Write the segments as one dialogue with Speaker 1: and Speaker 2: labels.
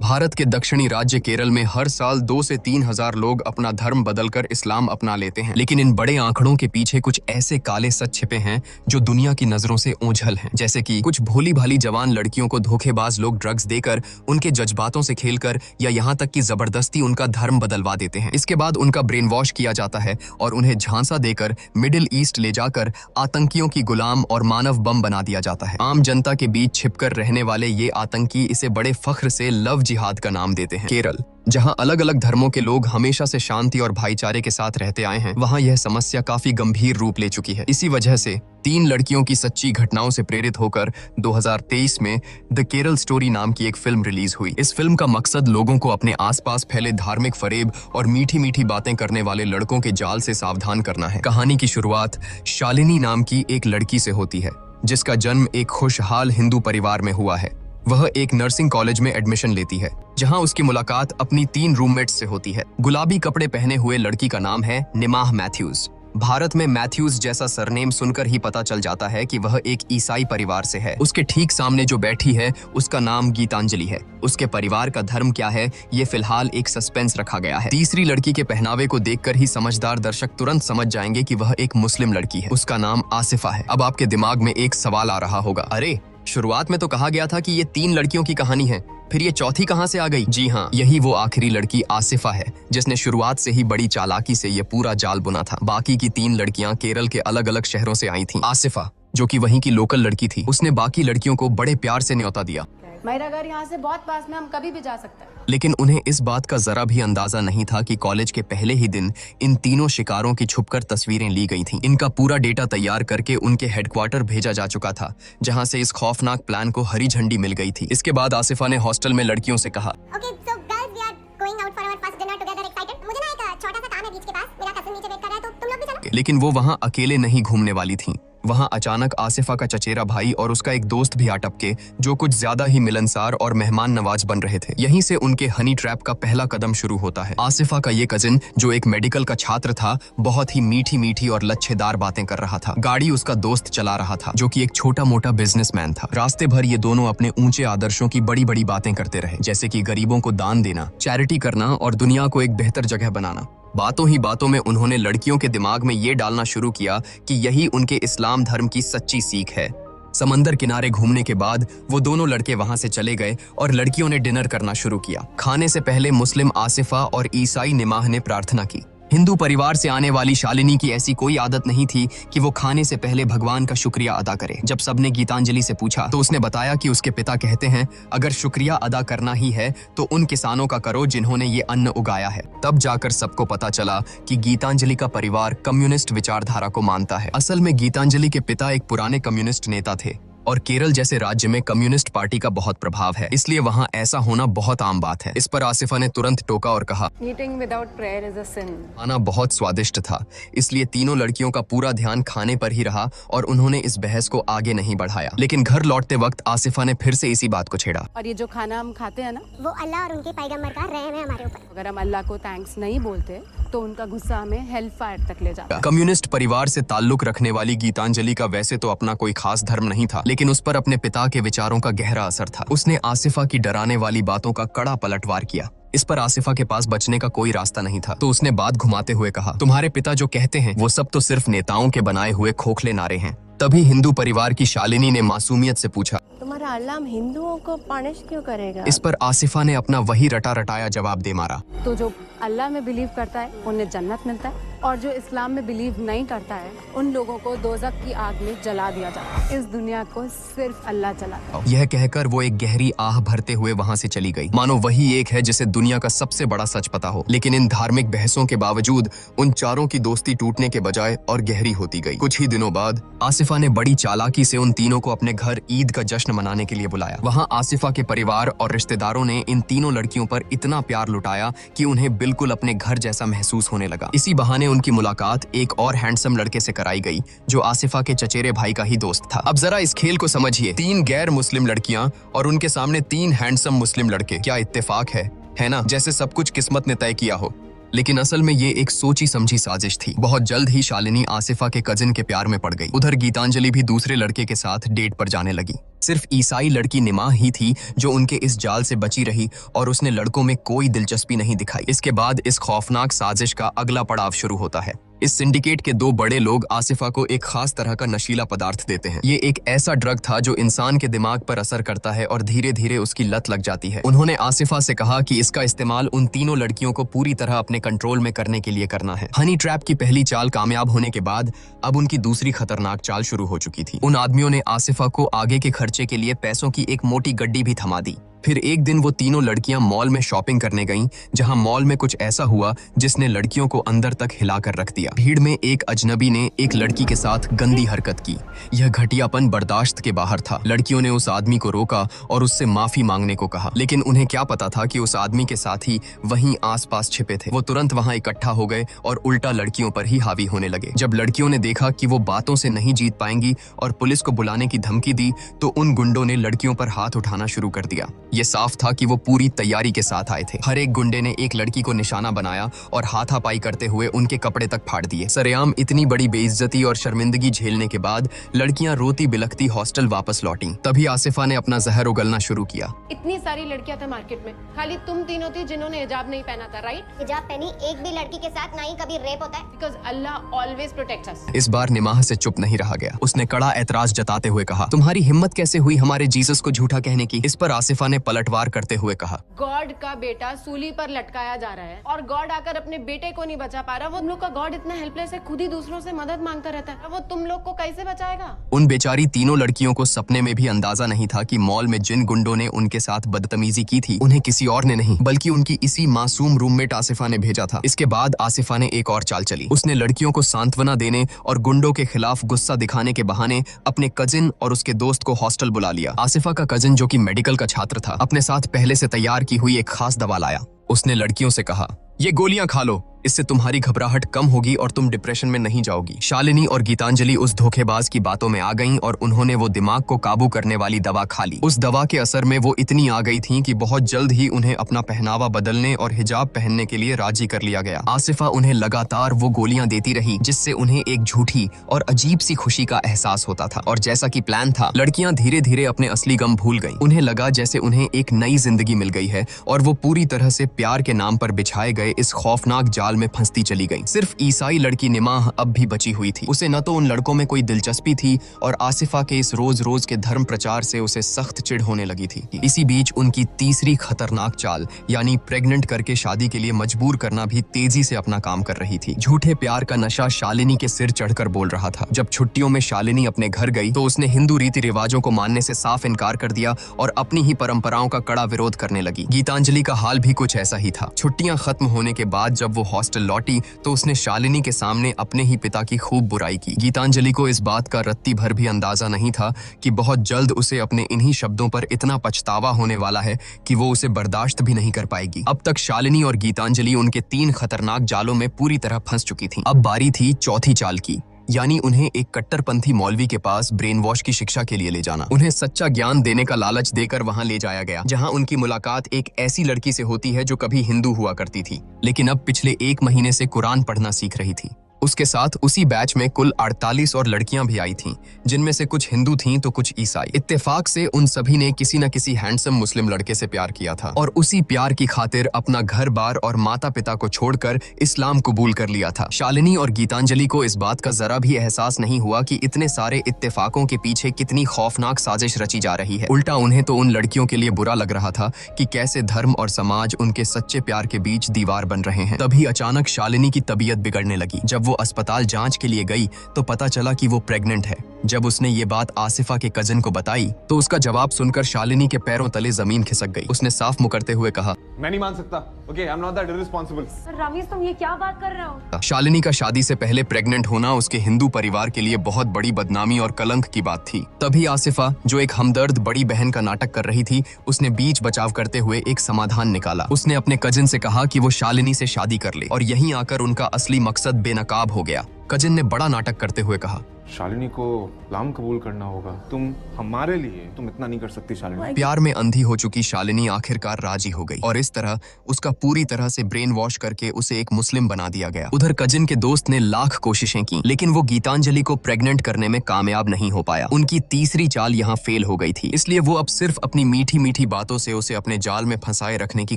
Speaker 1: भारत के दक्षिणी राज्य केरल में हर साल 2 से 3 हजार लोग अपना धर्म बदलकर इस्लाम अपना लेते हैं। लेकिन इन बड़े आंकड़ों के पीछे कुछ ऐसे काले सच छिपे हैं जो दुनिया की नजरों से ओझल हैं। जैसे कि कुछ भोली भाली जवान लड़कियों को धोखेबाज लोग ड्रग्स देकर, उनके जज्बातों से खेलकर या यहाँ तक कि जबरदस्ती उनका धर्म बदलवा देते हैं। इसके बाद उनका ब्रेन वॉश किया जाता है और उन्हें झांसा देकर मिडिल ईस्ट ले जाकर आतंकियों की गुलाम और मानव बम बना दिया जाता है। आम जनता के बीच छिपकर रहने वाले ये आतंकी इसे बड़े फख्र से लव जिहाद का नाम देते हैं। केरल, जहां अलग अलग धर्मों के लोग हमेशा से शांति और भाईचारे के साथ रहते आए हैं, वहां यह समस्या काफी गंभीर रूप ले चुकी है। इसी वजह से 3 लड़कियों की सच्ची घटनाओं से प्रेरित होकर 2023 में द केरल स्टोरी नाम की एक फिल्म रिलीज हुई। इस फिल्म का मकसद लोगों को अपने आसपास फैले धार्मिक फरेब और मीठी मीठी बातें करने वाले लड़कों के जाल से सावधान करना है। कहानी की शुरुआत शालिनी नाम की एक लड़की से होती है, जिसका जन्म एक खुशहाल हिंदू परिवार में हुआ है। वह एक नर्सिंग कॉलेज में एडमिशन लेती है, जहां उसकी मुलाकात अपनी 3 रूममेट्स से होती है। गुलाबी कपड़े पहने हुए लड़की का नाम है निमाह मैथ्यूज। भारत में मैथ्यूज जैसा सरनेम सुनकर ही पता चल जाता है कि वह एक ईसाई परिवार से है। उसके ठीक सामने जो बैठी है, उसका नाम गीतांजलि है। उसके परिवार का धर्म क्या है, ये फिलहाल एक सस्पेंस रखा गया है। तीसरी लड़की के पहनावे को देखकर ही समझदार दर्शक तुरंत समझ जाएंगे कि वह एक मुस्लिम लड़की है। उसका नाम आसिफा है। अब आपके दिमाग में एक सवाल आ रहा होगा, अरे शुरुआत में तो कहा गया था कि ये 3 लड़कियों की कहानी है, फिर ये चौथी कहां से आ गई? जी हाँ, यही वो आखिरी लड़की आसिफा है, जिसने शुरुआत से ही बड़ी चालाकी से ये पूरा जाल बुना था। बाकी की 3 लड़कियां केरल के अलग अलग शहरों से आई थीं। आसिफा, जो कि वहीं की लोकल लड़की थी, उसने बाकी लड़कियों को बड़े प्यार से न्योता दिया।
Speaker 2: मेरा घर यहाँ से बहुत पास में, हम कभी भी जा सकते हैं।
Speaker 1: लेकिन उन्हें इस बात का जरा भी अंदाजा नहीं था कि कॉलेज के पहले ही दिन इन तीनों शिकारों की छुपकर तस्वीरें ली गई थीं। इनका पूरा डेटा तैयार करके उनके हेडक्वार्टर भेजा जा चुका था, जहां से इस खौफनाक प्लान को हरी झंडी मिल गई थी। इसके बाद आसिफा ने हॉस्टल में लड़कियों से कहा,
Speaker 3: Okay, so girls, we are going out for our first dinner together. Excited? मुझे ना एक छोटा सा काम है बीच के पास, मेरा कजिन नीचे वेट कर रहा है, तो तुम लोग भी चलो।
Speaker 1: लेकिन वो वहां अकेले नहीं घूमने वाली थीं। वहां अचानक आसिफा का चचेरा भाई और उसका एक दोस्त भी आ टपके, जो कुछ ज्यादा ही मिलनसार और मेहमान नवाज बन रहे थे। यहीं से उनके हनी ट्रैप का पहला कदम शुरू होता है। आसिफा का ये कजिन, जो एक मेडिकल का छात्र था, बहुत ही मीठी मीठी और लच्छेदार बातें कर रहा था। गाड़ी उसका दोस्त चला रहा था, जो कि एक छोटा मोटा बिजनेसमैन था। रास्ते भर ये दोनों अपने ऊंचे आदर्शों की बड़ी बड़ी बातें करते रहे, जैसे कि गरीबों को दान देना, चैरिटी करना और दुनिया को एक बेहतर जगह बनाना। बातों ही बातों में उन्होंने लड़कियों के दिमाग में ये डालना शुरू किया कि यही उनके इस्लाम धर्म की सच्ची सीख है। समंदर किनारे घूमने के बाद वो दोनों लड़के वहां से चले गए और लड़कियों ने डिनर करना शुरू किया। खाने से पहले मुस्लिम आसिफा और ईसाई निमाह ने प्रार्थना की। हिंदू परिवार से आने वाली शालिनी की ऐसी कोई आदत नहीं थी कि वो खाने से पहले भगवान का शुक्रिया अदा करे। जब सबने गीतांजलि से पूछा तो उसने बताया कि उसके पिता कहते हैं, अगर शुक्रिया अदा करना ही है तो उन किसानों का करो जिन्होंने ये अन्न उगाया है। तब जाकर सबको पता चला कि गीतांजलि का परिवार कम्युनिस्ट विचारधारा को मानता है। असल में गीतांजलि के पिता एक पुराने कम्युनिस्ट नेता थे और केरल जैसे राज्य में कम्युनिस्ट पार्टी का बहुत प्रभाव है, इसलिए वहाँ ऐसा होना बहुत आम बात है। इस पर आसिफा ने तुरंत टोका और कहा,
Speaker 2: Eating without prayer is a sin.
Speaker 1: खाना बहुत स्वादिष्ट था, इसलिए तीनों लड़कियों का पूरा ध्यान खाने पर ही रहा और उन्होंने इस बहस को आगे नहीं बढ़ाया। लेकिन घर लौटते वक्त आसिफा ने फिर से इसी बात को छेड़ा।
Speaker 2: और ये जो खाना हम खाते हैं ना,
Speaker 3: वो अल्लाह और उनके पैगंबर का रहम है हमारे ऊपर।
Speaker 2: अगर हम अल्लाह को थैंक्स नहीं बोलते तो उनका गुस्सा हमें हेल फायर तक ले जाता है।
Speaker 1: कम्युनिस्ट परिवार से ताल्लुक रखने वाली गीतांजलि का वैसे तो अपना कोई खास धर्म नहीं था, लेकिन उस पर अपने पिता के विचारों का गहरा असर था। उसने आसिफा की डराने वाली बातों का कड़ा पलटवार किया। इस पर आसिफा के पास बचने का कोई रास्ता नहीं था, तो उसने बात घुमाते हुए कहा, तुम्हारे पिता जो कहते हैं वो सब तो सिर्फ नेताओं के बनाए हुए खोखले नारे हैं। तभी हिंदू परिवार की शालिनी ने मासूमियत से पूछा,
Speaker 4: तुम्हारा अल्लाह हिंदुओं को पनिश क्यों करेगा?
Speaker 1: इस पर आसिफा ने अपना वही रटा रटाया जवाब दे मारा।
Speaker 2: तो जो अल्लाह में बिलीव करता है उन्हें जन्नत मिलता है, और जो इस्लाम में बिलीव नहीं करता है उन लोगों को दोज़ख की आग में जला दिया जाता है। इस दुनिया को सिर्फ अल्लाह चलाता है।
Speaker 1: यह कहकर वो एक गहरी आह भरते हुए वहां से चली गई, मानो वही एक है जिसे दुनिया का सबसे बड़ा सच पता हो। लेकिन इन धार्मिक बहसों के बावजूद उन चारों की दोस्ती टूटने के बजाय और गहरी होती गई। कुछ ही दिनों बाद आसिफा ने बड़ी चालाकी से उन तीनों को अपने घर ईद का जश्न मनाने के लिए बुलाया। वहां आसिफा के परिवार और रिश्तेदारों ने इन तीनों लड़कियों पर इतना प्यार लुटाया कि उन्हें बिल्कुल अपने घर जैसा महसूस होने लगा। इसी बहाने उनकी मुलाकात एक और हैंडसम लड़के से कराई गई, जो आसिफा के चचेरे भाई का ही दोस्त था। अब जरा इस खेल को समझिए, 3 गैर मुस्लिम लड़कियां और उनके सामने 3 हैंडसम मुस्लिम लड़के। क्या इत्तेफाक है ना? जैसे सब कुछ किस्मत ने तय किया हो। लेकिन असल में ये एक सोची समझी साजिश थी। बहुत जल्द ही शालिनी आसिफा के कजिन के प्यार में पड़ गई। उधर गीतांजलि भी दूसरे लड़के के साथ डेट पर जाने लगी। सिर्फ ईसाई लड़की निमा ही थी जो उनके इस जाल से बची रही और उसने लड़कों में कोई दिलचस्पी नहीं दिखाई। इसके बाद इस खौफनाक साजिश का अगला पड़ाव शुरू होता है। इस सिंडिकेट के दो बड़े लोग आसिफा को एक खास तरह का नशीला पदार्थ देते हैं। ये एक ऐसा ड्रग था जो इंसान के दिमाग पर असर करता है और धीरे धीरे उसकी लत लग जाती है। उन्होंने आसिफा से कहा कि इसका इस्तेमाल उन तीनों लड़कियों को पूरी तरह अपने कंट्रोल में करने के लिए करना है। हनी ट्रैप की पहली चाल कामयाब होने के बाद अब उनकी दूसरी खतरनाक चाल शुरू हो चुकी थी। उन आदमियों ने आसिफा को आगे के खर्चे के लिए पैसों की एक मोटी गड्डी भी थमा दी। फिर एक दिन वो तीनों लड़कियां मॉल में शॉपिंग करने गईं, जहां मॉल में कुछ ऐसा हुआ जिसने लड़कियों को अंदर तक हिलाकर रख दिया। भीड़ में एक अजनबी ने एक लड़की के साथ गंदी हरकत की। यह घटियापन बर्दाश्त के बाहर था। लड़कियों ने उस आदमी को रोका और उससे माफी मांगने को कहा, लेकिन उन्हें क्या पता था कि उस आदमी के साथी वहीं आसपास छिपे थे। वो तुरंत वहां इकट्ठा हो गए और उल्टा लड़कियों पर ही हावी होने लगे। जब लड़कियों ने देखा कि वो बातों से नहीं जीत पाएंगी और पुलिस को बुलाने की धमकी दी, तो उन गुंडों ने लड़कियों पर हाथ उठाना शुरू कर दिया। ये साफ था कि वो पूरी तैयारी के साथ आए थे। हर एक गुंडे ने एक लड़की को निशाना बनाया और हाथापाई करते हुए उनके कपड़े तक फाड़ दिए। सरेआम इतनी बड़ी बेइज्जती और शर्मिंदगी झेलने के बाद लड़कियां रोती बिलखती हॉस्टल वापस लौटी। तभी आसिफा ने अपना जहर उगलना शुरू किया।
Speaker 4: इतनी सारी लड़कियां थे मार्केट में, खाली तुम तीनों थी जिन्होंने हिजाब नहीं पहना था, राइट?
Speaker 3: हिजाब पहनी एक भी लड़की के साथ ना ही कभी रेप होता है।
Speaker 4: Because Allah always protects us.
Speaker 1: इस बार निमाह से चुप नहीं रहा गया। उसने कड़ा एतराज जताते हुए कहा, तुम्हारी हिम्मत कैसे हुई हमारे जीसस को झूठा कहने की? इस पर आसिफा ने पलटवार करते हुए कहा,
Speaker 4: गॉड का बेटा सूली पर लटकाया जा रहा है और गॉड आकर अपने बेटे को नहीं बचा पा रहा। वो तुम लोग का गॉड इतना हेल्पलेस है, खुद ही दूसरों से मदद मांगता रहता है। वो तुम लोग को कैसे बचाएगा?
Speaker 1: उन बेचारी तीनों लड़कियों को सपने में भी अंदाजा नहीं था कि मॉल में जिन गुंडों ने उनके साथ बदतमीजी की थी, उन्हें किसी और ने नहीं बल्कि उनकी इसी मासूम रूममेट आसिफा ने भेजा था। इसके बाद आसिफा ने एक और चाल चली। उसने लड़कियों को सांत्वना देने और गुंडों के खिलाफ गुस्सा दिखाने के बहाने अपने कजिन और उसके दोस्त को हॉस्टल बुला लिया। आसिफा का कजिन, जो कि मेडिकल का छात्र था, अपने साथ पहले से तैयार की हुई एक खास दवा लाया। उसने लड़कियों से कहा, ये गोलियां खा लो, इससे तुम्हारी घबराहट कम होगी और तुम डिप्रेशन में नहीं जाओगी। शालिनी और गीतांजलि उस धोखेबाज की बातों में आ गईं और उन्होंने वो दिमाग को काबू करने वाली दवा खा ली। उस दवा के असर में वो इतनी आ गई थीं कि बहुत जल्द ही उन्हें अपना पहनावा बदलने और हिजाब पहनने के लिए राजी कर लिया गया। आसिफा उन्हें लगातार वो गोलियां देती रही, जिससे उन्हें एक झूठी और अजीब सी खुशी का एहसास होता था। और जैसा कि प्लान था, लड़कियां धीरे धीरे अपने असली गम भूल गईं। उन्हें लगा जैसे उन्हें एक नई जिंदगी मिल गई है और वो पूरी तरह से प्यार के नाम पर बिछाए गए इस खौफनाक जाल में फंसती चली गई। सिर्फ ईसाई लड़की निमाह अब भी बची हुई थी। उसे न तो उन लड़कों में कोई दिलचस्पी थी और आसिफा के इस रोज रोज के धर्म प्रचार से उसे सख्त चिढ़ होने लगी थी। इसी बीच उनकी तीसरी खतरनाक चाल, यानी प्रेग्नेंट करके शादी के लिए मजबूर करना, भी तेजी से अपना काम कर रही थी। झूठे प्यार का नशा शालिनी के सिर चढ़कर बोल रहा था। जब छुट्टियों में शालिनी अपने घर गई तो उसने हिंदू रीति रिवाजों को मानने से साफ इनकार कर दिया और अपनी ही परंपराओं का कड़ा विरोध करने लगी। गीतांजलि का हाल भी कुछ ऐसा ही था। छुट्टियां खत्म होने के बाद जब वो हॉस्टल लौटी तो उसने शालिनी के सामने अपने ही पिता की खूब बुराई की। गीतांजलि को इस बात का रत्ती भर भी अंदाजा नहीं था कि बहुत जल्द उसे अपने इन्हीं शब्दों पर इतना पछतावा होने वाला है कि वो उसे बर्दाश्त भी नहीं कर पाएगी। अब तक शालिनी और गीतांजलि उनके 3 खतरनाक जालों में पूरी तरह फंस चुकी थीं। अब बारी थी चौथी चाल की, यानी उन्हें एक कट्टरपंथी मौलवी के पास ब्रेन वॉश की शिक्षा के लिए ले जाना। उन्हें सच्चा ज्ञान देने का लालच देकर वहां ले जाया गया, जहां उनकी मुलाकात एक ऐसी लड़की से होती है जो कभी हिंदू हुआ करती थी, लेकिन अब पिछले 1 महीने से कुरान पढ़ना सीख रही थी। उसके साथ उसी बैच में कुल 48 और लड़कियां भी आई थीं, जिनमें से कुछ हिंदू थीं तो कुछ ईसाई। इत्तेफाक से उन सभी ने किसी न किसी हैंडसम मुस्लिम लड़के से प्यार किया था और उसी प्यार की खातिर अपना घर बार और माता पिता को छोड़कर इस्लाम कबूल कर लिया था। शालिनी और गीतांजलि को इस बात का जरा भी एहसास नहीं हुआ कि इतने सारे इत्तेफाकों के पीछे कितनी खौफनाक साजिश रची जा रही है। उल्टा उन्हें तो उन लड़कियों के लिए बुरा लग रहा था कि कैसे धर्म और समाज उनके सच्चे प्यार के बीच दीवार बन रहे हैं। तभी अचानक शालिनी की तबीयत बिगड़ने लगी। जब वो अस्पताल जांच के लिए गई तो पता चला कि वो प्रेग्नेंट है। जब उसने ये बात आसिफा के कजिन को बताई तो उसका जवाब सुनकर शालिनी के पैरों तले जमीन खिसक गई। उसने साफ मुकरते हुए कहा,
Speaker 5: मैं नहीं मान सकता। Okay, I am not that irresponsible.
Speaker 2: Ramiz, तुम ये क्या बात कर रहे हो?
Speaker 1: शालिनी का शादी से पहले प्रेग्नेंट होना उसके हिंदू परिवार के लिए बहुत बड़ी बदनामी और कलंक की बात थी। तभी आसिफा, जो एक हमदर्द बड़ी बहन का नाटक कर रही थी, उसने बीच बचाव करते हुए एक समाधान निकाला। उसने अपने कजिन से कहा कि वो शालिनी से शादी कर ले और यहीं आकर उनका असली मकसद बेनकाब हो गया। कजिन ने बड़ा नाटक करते हुए कहा,
Speaker 5: शालिनी को इस्लाम कबूल करना होगा। तुम हमारे लिए तुम इतना नहीं कर सकती शालिनी।
Speaker 1: प्यार में अंधी हो चुकी शालिनी आखिरकार राजी हो गई और इस तरह उसका पूरी तरह से ब्रेन वॉश करके उसे एक मुस्लिम बना दिया गया। उधर कजिन के दोस्त ने लाख कोशिशें की, लेकिन वो गीतांजलि को प्रेग्नेंट करने में कामयाब नहीं हो पाया। उनकी तीसरी चाल यहाँ फेल हो गई थी, इसलिए वो अब सिर्फ अपनी मीठी मीठी बातों से उसे अपने जाल में फंसाए रखने की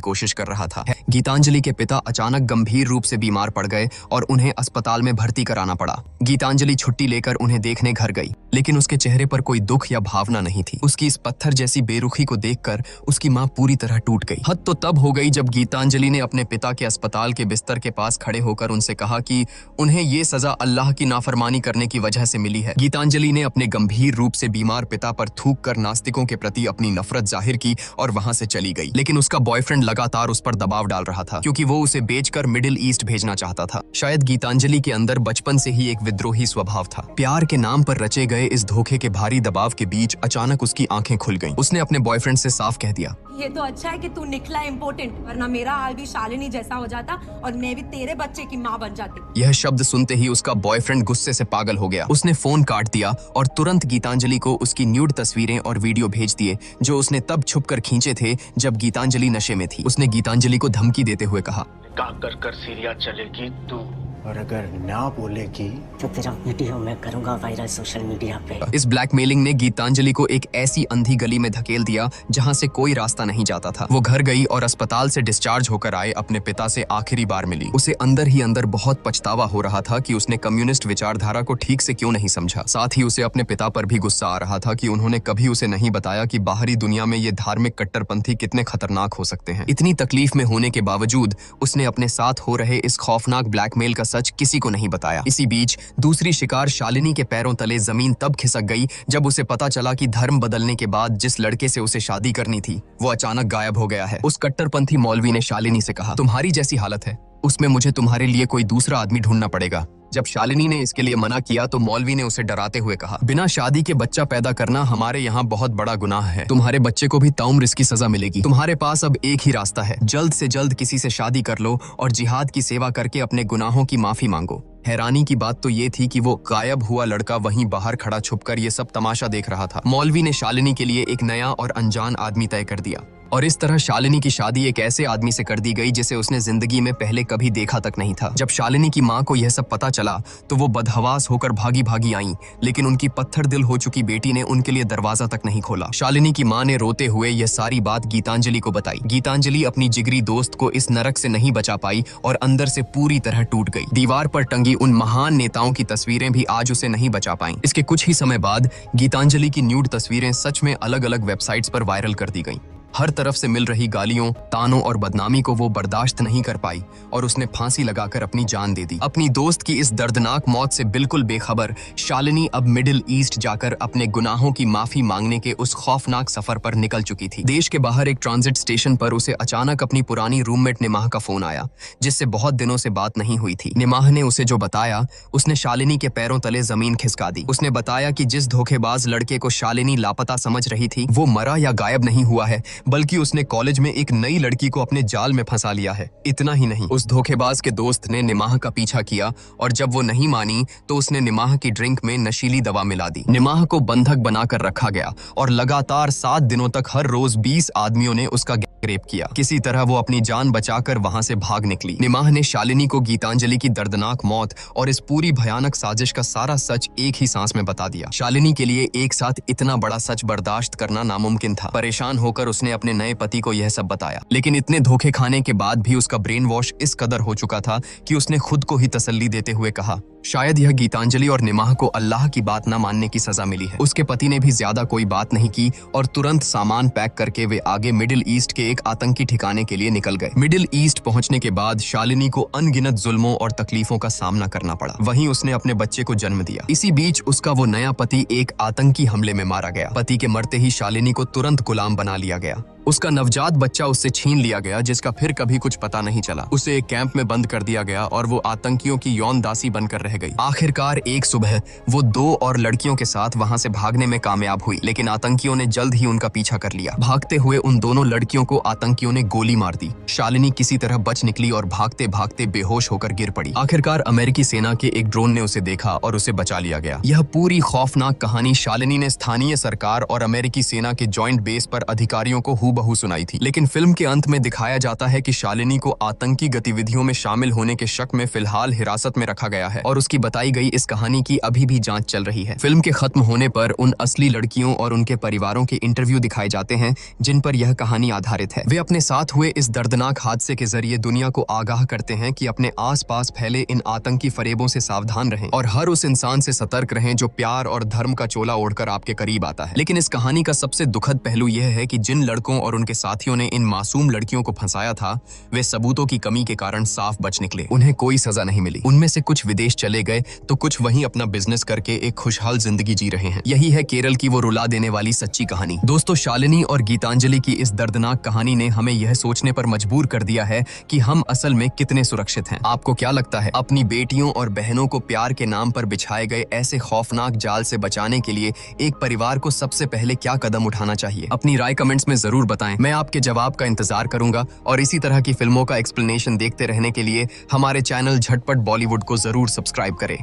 Speaker 1: कोशिश कर रहा था। गीतांजलि के पिता अचानक गंभीर रूप से बीमार पड़ गए और उन्हें अस्पताल में भर्ती कराना पड़ा। गीतांजलि छुट्टी लेकर उन्हें देखने घर गई, लेकिन उसके चेहरे पर कोई दुख या भावना नहीं थी। उसकी इस पत्थर जैसी बेरुखी को देखकर उसकी माँ पूरी तरह टूट गई। हद तो तब हो गई जब गीतांजलि ने अपने पिता के अस्पताल के बिस्तर के पास खड़े होकर उनसे कहा कि उन्हें ये सजा अल्लाह की नाफरमानी करने की वजह से मिली है। गीतांजलि ने अपने गंभीर रूप से बीमार पिता पर थूक कर नास्तिकों के प्रति अपनी नफरत जाहिर की और वहां से चली गई। लेकिन उसका बॉयफ्रेंड लगातार उस पर दबाव डाल रहा था, क्योंकि वो उसे बेचकर मिडिल ईस्ट भेजना चाहता था। शायद गीतांजलि के अंदर बचपन से ही एक विद्रोही स्वभाव था। प्यार के नाम पर रचे गए इस धोखे के भारी दबाव के बीच अचानक उसकी आंखें खुल गईं। उसने अपने बॉयफ्रेंड से साफ कह दिया,
Speaker 6: ये तो अच्छा है कि तू निकला इम्पोर्टेंट, वरना मेरा हाल भी शालिनी जैसा हो जाता और मैं भी तेरे बच्चे की माँ बन जाती।
Speaker 1: यह शब्द सुनते ही उसका बॉयफ्रेंड गुस्से से पागल हो गया। उसने फोन काट दिया और तुरंत गीतांजलि को उसकी न्यूड तस्वीरें और वीडियो भेज दिए, जो उसने तब छुपकर खींचे थे जब गीतांजलि नशे में थी। उसने गीतांजलि को धमकी देते हुए कहा,
Speaker 7: कर सीरिया चलेगी तू,
Speaker 8: और अगर ना बोलेगी
Speaker 9: तो तेरा वीडियो मैं करूंगा वायरल सोशल मीडिया पे।
Speaker 1: इस ब्लैकमेलिंग ने गीतांजलि को एक ऐसी अंधी गली में धकेल दिया जहां से कोई रास्ता नहीं जाता था। वो घर गई और अस्पताल से डिस्चार्ज होकर आए अपने पिता से आखिरी बार मिली। उसे अंदर ही अंदर बहुत पछतावा हो रहा था कि उसने कम्युनिस्ट विचारधारा को ठीक से क्यों नहीं समझा। साथ ही उसे अपने पिता पर भी गुस्सा आ रहा था कि उन्होंने कभी उसे नहीं बताया कि बाहरी दुनिया में ये धार्मिक कट्टरपंथी कितने खतरनाक हो सकते हैं। इतनी तकलीफ में होने के बावजूद उसने अपने साथ हो रहे इस खौफनाक ब्लैकमेल का सच किसी को नहीं बताया। इसी बीच दूसरी शिकार शालिनी के पैरों तले जमीन तब खिसक गई जब उसे पता चला कि धर्म बदलने के बाद जिस लड़के से उसे शादी करनी थी वो अचानक गायब हो गया है। उस कट्टरपंथी मौलवी ने शालिनी से कहा, तुम्हारी जैसी हालत है उसमें मुझे तुम्हारे लिए कोई दूसरा आदमी ढूंढना पड़ेगा। जब शालिनी ने इसके लिए मना किया तो मौलवी ने उसे डराते हुए कहा, बिना शादी के बच्चा पैदा करना हमारे यहाँ बहुत बड़ा गुनाह है। तुम्हारे बच्चे को भी ताउम्र इसकी सजा मिलेगी। तुम्हारे पास अब एक ही रास्ता है, जल्द से जल्द किसी से शादी कर लो और जिहाद की सेवा करके अपने गुनाहों की माफी मांगो। हैरानी की बात तो ये थी कि वो गायब हुआ लड़का वहीं बाहर खड़ा छुपकर ये सब तमाशा देख रहा था। मौलवी ने शालिनी के लिए एक नया और अनजान आदमी तय कर दिया और इस तरह शालिनी की शादी एक ऐसे आदमी से कर दी गई जिसे उसने जिंदगी में पहले कभी देखा तक नहीं था। जब शालिनी की माँ को यह सब पता चला तो वो बदहवास होकर भागी भागी आईं, लेकिन उनकी पत्थर दिल हो चुकी बेटी ने उनके लिए दरवाजा तक नहीं खोला। शालिनी की माँ ने रोते हुए यह सारी बात गीतांजलि को बताई। गीतांजलि अपनी जिगरी दोस्त को इस नरक से नहीं बचा पाई और अंदर से पूरी तरह टूट गई। दीवार पर टंगी उन महान नेताओं की तस्वीरें भी आज उसे नहीं बचा पाई। इसके कुछ ही समय बाद गीतांजलि की न्यूड तस्वीरें सच में अलग अलग वेबसाइट्स पर वायरल कर दी गईं। हर तरफ से मिल रही गालियों, तानों और बदनामी को वो बर्दाश्त नहीं कर पाई और उसने फांसी लगाकर अपनी जान दे दी। अपनी दोस्त की इस दर्दनाक मौत से बिल्कुल बेखबर शालिनी अब मिडिल ईस्ट जाकर अपने गुनाहों की माफी मांगने के उस खौफनाक सफर पर निकल चुकी थी। देश के बाहर एक ट्रांजिट स्टेशन पर उसे अचानक अपनी पुरानी रूममेट निमाह का फोन आया, जिससे बहुत दिनों से बात नहीं हुई थी। निमाह ने उसे जो बताया उसने शालिनी के पैरों तले जमीन खिसका दी। उसने बताया कि जिस धोखेबाज लड़के को शालिनी लापता समझ रही थी वो मरा या गायब नहीं हुआ है, बल्कि उसने कॉलेज में एक नई लड़की को अपने जाल में फंसा लिया है। इतना ही नहीं, उस धोखेबाज के दोस्त ने निमाह का पीछा किया और जब वो नहीं मानी तो उसने निमाह की ड्रिंक में नशीली दवा मिला दी। निमाह को बंधक बनाकर रखा गया और लगातार 7 दिनों तक हर रोज 20 आदमियों ने उसका रेप किया। किसी तरह वो अपनी जान बचाकर वहां से भाग निकली। निमाह ने शालिनी को गीतांजलि की दर्दनाक मौत और इस पूरी भयानक साजिश का सारा सच एक ही सांस में बता दिया। शालिनी के लिए एक साथ इतना बड़ा सच बर्दाश्त करना नामुमकिन था। परेशान होकर उसने अपने नए पति को यह सब बताया, लेकिन इतने धोखे खाने के बाद भी उसका ब्रेन वॉश इस कदर हो चुका था कि उसने खुद को ही तसल्ली देते हुए कहा, शायद यह गीतांजलि और निमाह को अल्लाह की बात न मानने की सजा मिली है। उसके पति ने भी ज्यादा कोई बात नहीं की और तुरंत सामान पैक करके वे आगे मिडिल ईस्ट के एक आतंकी ठिकाने के लिए निकल गए। मिडिल ईस्ट पहुंचने के बाद शालिनी को अनगिनत जुल्मों और तकलीफों का सामना करना पड़ा। वहीं उसने अपने बच्चे को जन्म दिया। इसी बीच उसका वो नया पति एक आतंकी हमले में मारा गया। पति के मरते ही शालिनी को तुरंत गुलाम बना लिया गया। उसका नवजात बच्चा उससे छीन लिया गया, जिसका फिर कभी कुछ पता नहीं चला। उसे एक कैंप में बंद कर दिया गया और वो आतंकियों की यौन दासी बनकर रह गई। आखिरकार एक सुबह वो 2 और लड़कियों के साथ वहां से भागने में कामयाब हुई, लेकिन आतंकियों ने जल्द ही उनका पीछा कर लिया। भागते हुए उन दोनों लड़कियों को आतंकियों ने गोली मार दी। शालिनी किसी तरह बच निकली और भागते भागते बेहोश होकर गिर पड़ी। आखिरकार अमेरिकी सेना के एक ड्रोन ने उसे देखा और उसे बचा लिया गया। यह पूरी खौफनाक कहानी शालिनी ने स्थानीय सरकार और अमेरिकी सेना के जॉइंट बेस पर अधिकारियों को हूबहू सुनाई थी। लेकिन फिल्म के अंत में दिखाया जाता है कि शालिनी को आतंकी गतिविधियों में शामिल होने के शक में फिलहाल हिरासत में रखा गया है और उसकी बताई गई इस कहानी की अभी भी जांच चल रही है। फिल्म के खत्म होने पर उन असली लड़कियों और उनके परिवारों के इंटरव्यू दिखाए जाते हैं जिन पर यह कहानी आधारित है। वे अपने साथ हुए इस दर्दनाक हादसे के जरिए दुनिया को आगाह करते हैं कि अपने आसपास फैले इन आतंकी फरेबों से सावधान रहें और हर उस इंसान से सतर्क रहें जो प्यार और धर्म का चोला ओढ़कर आपके करीब आता है। लेकिन इस कहानी का सबसे दुखद पहलू यह है कि जिन लड़कों और उनके साथियों ने इन मासूम लड़कियों को फंसाया था, वे सबूतों की कमी के कारण साफ बच निकले। उन्हें कोई सजा नहीं मिली। उनमें से कुछ विदेश चले गए तो कुछ वहीं अपना बिजनेस करके एक खुशहाल जिंदगी जी रहे हैं। यही है केरल की वो रुला देने वाली सच्ची कहानी। दोस्तों, शालिनी और गीतांजलि की इस दर्दनाक कहानी ने हमें यह सोचने पर मजबूर कर दिया है कि हम असल में कितने सुरक्षित हैं। आपको क्या लगता है, अपनी बेटियों और बहनों को प्यार के नाम पर बिछाए गए ऐसे खौफनाक जाल से बचाने के लिए एक परिवार को सबसे पहले क्या कदम उठाना चाहिए? अपनी राय कमेंट्स में जरूर बताएं। मैं आपके जवाब का इंतजार करूंगा और इसी तरह की फिल्मों का एक्सप्लेनेशन देखते रहने के लिए हमारे चैनल झटपट बॉलीवुड को जरूर सब्सक्राइब करें।